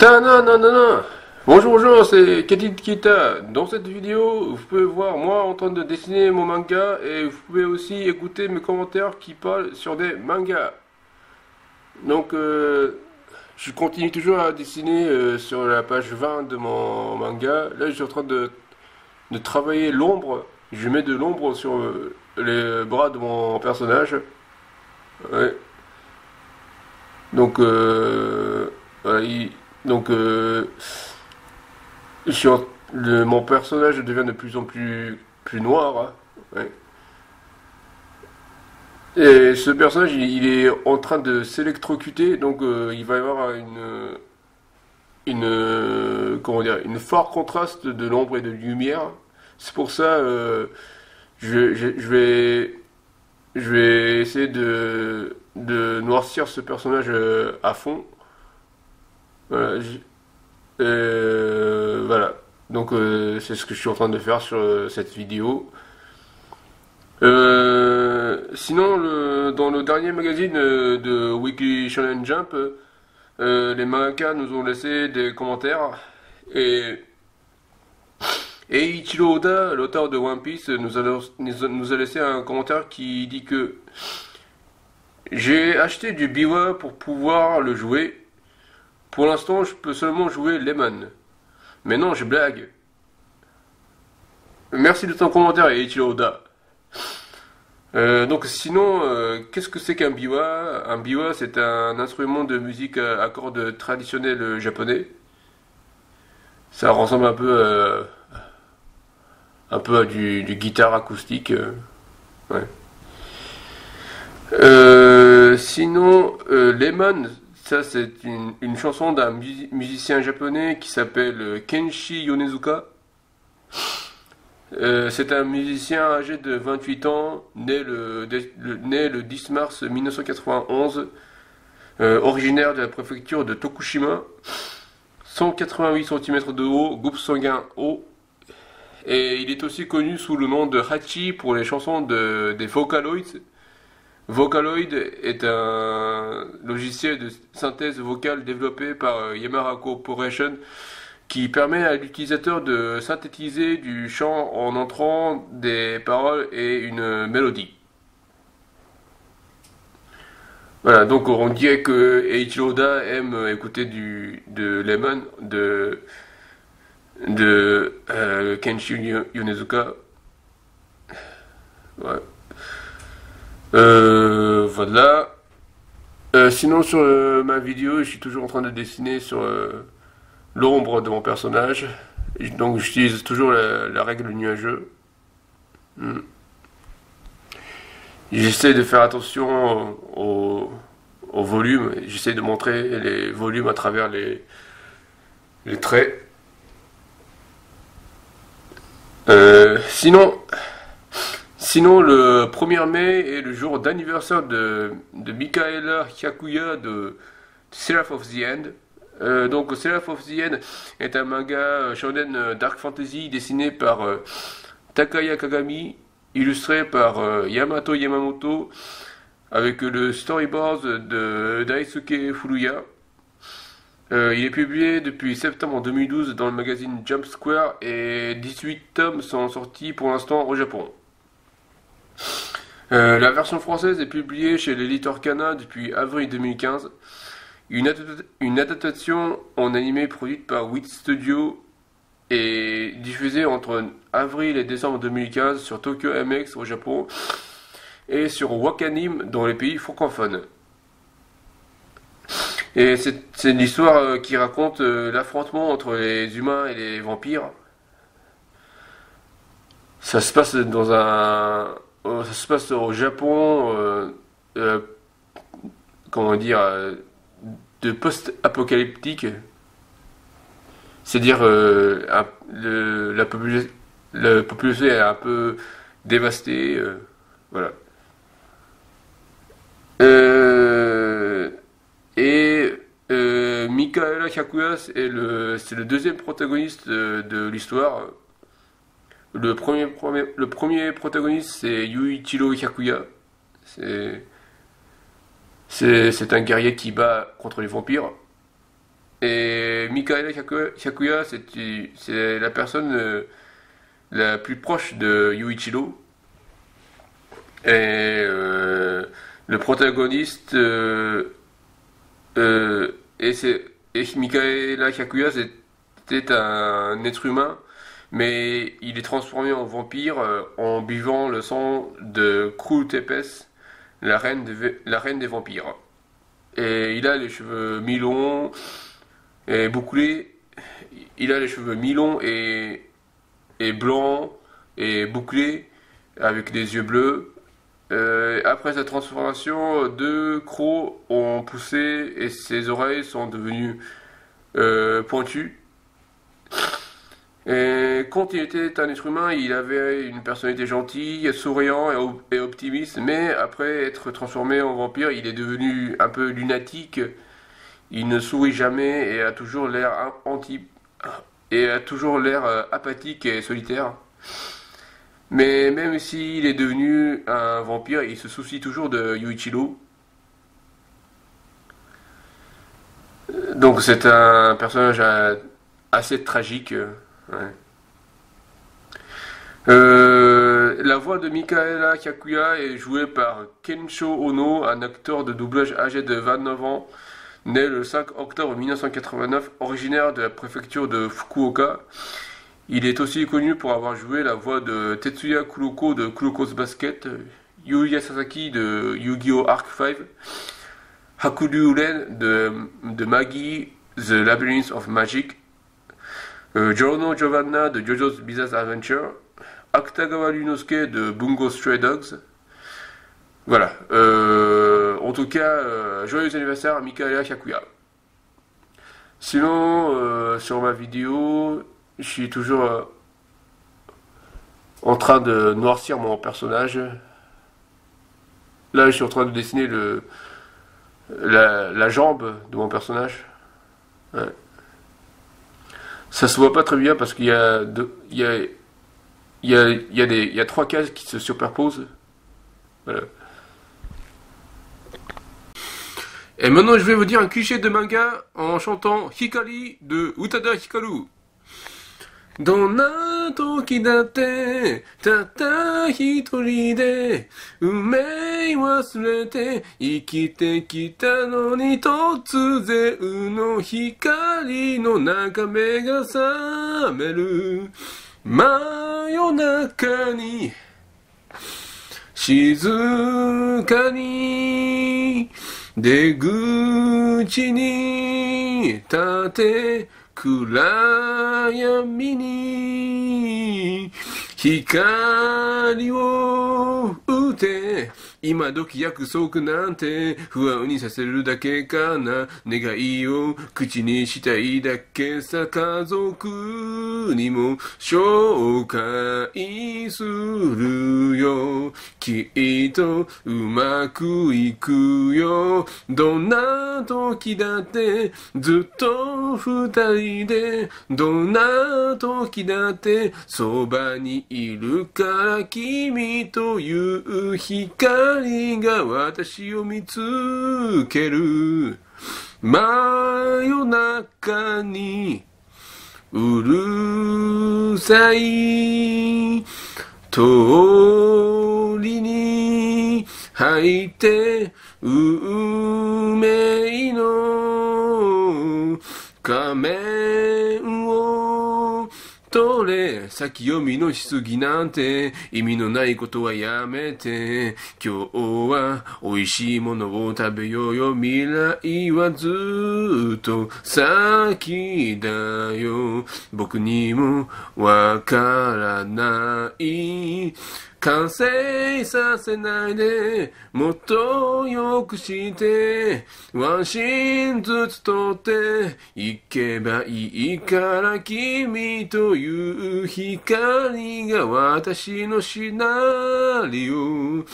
Non. Bonjour, bonjour, c'est Kadid Kita. Dans cette vidéo, vous pouvez voir moi en train de dessiner mon manga et vous pouvez aussi écouter mes commentaires qui parlent sur des mangas. Donc, je continue toujours à dessiner sur la page 20 de mon manga. Là, je suis en train de travailler l'ombre. Je mets de l'ombre sur les bras de mon personnage. Ouais. Donc, voilà, donc, je suis mon personnage devient de plus en plus noir, hein. Ouais. Et ce personnage, il est en train de s'électrocuter, donc il va y avoir comment dire, une fort contraste de l'ombre et de lumière. C'est pour ça, je vais essayer de noircir ce personnage à fond. Voilà. Voilà. Donc c'est ce que je suis en train de faire sur cette vidéo. Sinon, dans le dernier magazine de Weekly Shonen Jump, les mangakas nous ont laissé des commentaires et Eiichiro Oda, l'auteur de One Piece, nous a laissé un commentaire qui dit que j'ai acheté du biwa pour pouvoir le jouer. Pour l'instant, je peux seulement jouer Lemon. Mais non, je blague. Merci de ton commentaire, Eiichiro Oda. Donc sinon, qu'est-ce que c'est qu'un biwa? Un biwa, c'est un instrument de musique à cordes traditionnel japonais. Ça ressemble un peu à du guitare acoustique. Ouais. Sinon, Lemon, ça c'est une chanson d'un musicien japonais qui s'appelle Kenshi Yonezuka. C'est un musicien âgé de 28 ans, né le 10 mars 1991, originaire de la préfecture de Tokushima, 188 cm de haut, groupe sanguin O, et il est aussi connu sous le nom de Hachi pour les chansons des Vocaloids. Vocaloid est un logiciel de synthèse vocale développé par Yamaha Corporation qui permet à l'utilisateur de synthétiser du chant en entrant des paroles et une mélodie. Voilà, donc on dirait que Eiichiro Oda aime écouter de Lemon, de Kenshi Yonezuka. Ouais. Voilà. Sinon sur ma vidéo, je suis toujours en train de dessiner sur l'ombre de mon personnage. Donc j'utilise toujours la règle nuageux. Hmm. J'essaie de faire attention au volume. J'essaie de montrer les volumes à travers les traits. Sinon, le 1er mai est le jour d'anniversaire de Mikaela Hyakuya de Seraph of the End. Donc, Seraph of the End est un manga shonen dark fantasy dessiné par Takaya Kagami, illustré par Yamato Yamamoto, avec le storyboard de Daisuke Furuya. Il est publié depuis septembre 2012 dans le magazine Jump Square et 18 tomes sont sortis pour l'instant au Japon. La version française est publiée chez l'Elite Arcana depuis avril 2015. Une adaptation en animé produite par Wit Studio est diffusée entre avril et décembre 2015 sur Tokyo MX au Japon et sur Wakanim dans les pays francophones. Et c'est une histoire qui raconte l'affrontement entre les humains et les vampires. Ça se passe ça se passe au Japon, comment dire, de post-apocalyptique. C'est-à-dire la population est un peu dévastée, voilà. Mikaela Hyakuya c'est le deuxième protagoniste de l'histoire. Le premier protagoniste c'est Yuichiro Hyakuya. C'est un guerrier qui bat contre les vampires. Et Mikaela Hyakuya, c'est la personne la plus proche de Yuichiro. Et le protagoniste et Mikaela Hyakuya, c'était un être humain, mais il est transformé en vampire en buvant le sang de Krul Tepes, la reine des vampires. Et il a les cheveux mi-longs et bouclés. Il a les cheveux mi-longs et blancs et bouclés avec des yeux bleus. Après sa transformation, deux crocs ont poussé et ses oreilles sont devenues pointues. Et quand il était un être humain, il avait une personnalité gentille, souriant et optimiste, mais après être transformé en vampire, il est devenu un peu lunatique. Il ne sourit jamais et a toujours l'air apathique et solitaire. Mais même s'il est devenu un vampire, il se soucie toujours de Yuichiro. Donc c'est un personnage assez tragique. Ouais. La voix de Mikaela Hyakuya est jouée par Kensho Ono, un acteur de doublage âgé de 29 ans, né le 5 octobre 1989, originaire de la préfecture de Fukuoka. Il est aussi connu pour avoir joué la voix de Tetsuya Kuroko de Kuroko's Basket, Yuya Sasaki de Yu-Gi-Oh! Arc 5, Hakuryu Ren de Magi The Labyrinth of Magic, Giorno Giovanna de JoJo's Bizarre Adventure, Akutagawa Ryunosuke de Bungo Stray Dogs. Voilà. En tout cas, joyeux anniversaire à Mikaela Hyakuya. Sinon, sur ma vidéo, je suis toujours en train de noircir mon personnage. Là, je suis en train de dessiner la jambe de mon personnage. Ouais. Ça se voit pas très bien parce qu'il y a trois cases qui se superposent. Voilà. Et maintenant, je vais vous dire un cliché de manga en chantant Hikari de Utada Hikaru. どんな時だってたった一人で運命忘れて生きてきたのに突然の光の中目が覚める真夜中に静かに出口に立て暗闇に光を打て今時約束なんて不安にさせるだけかな願いを口にしたいだけさ家族にも紹介するよきっとうまくいくよどんな時だってずっと二人でどんな時だってそばにいるから君という光が私を見つける真夜中にうるさい通りに入って運命の仮面を取れ先読みのしすぎなんて意味のないことはやめて今日は美味しいものを食べようよ未来はずっと先だよ僕にもわからない完成させないでもっと良くしてワンシーンずつ撮っていけばいいから君という光が私のシナリオ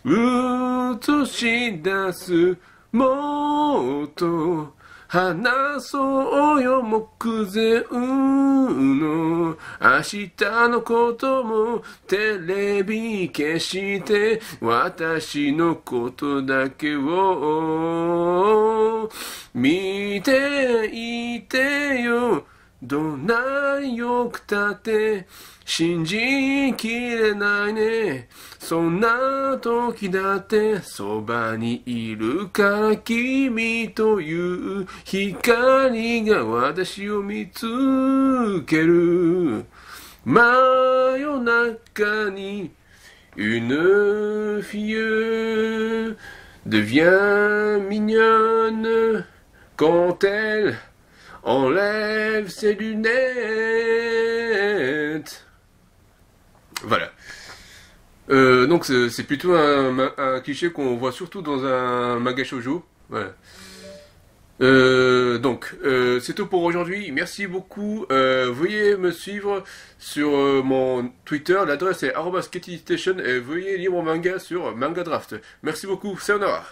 映し出すもっと話そうよ目前の明日のこともテレビ消して私のことだけを見ていてよどんなに良くたって信じきれないねそんな時だってそばにいるから君という光が私を見つける真夜中にune fille devient mignonne quand elle enlève ses lunettes. Voilà. Donc c'est plutôt un cliché qu'on voit surtout dans un manga shoujo. Voilà. Donc c'est tout pour aujourd'hui. Merci beaucoup. Veuillez me suivre sur mon Twitter. L'adresse est @KittyStation et veuillez lire mon manga sur Manga Draft. Merci beaucoup. Sayonara.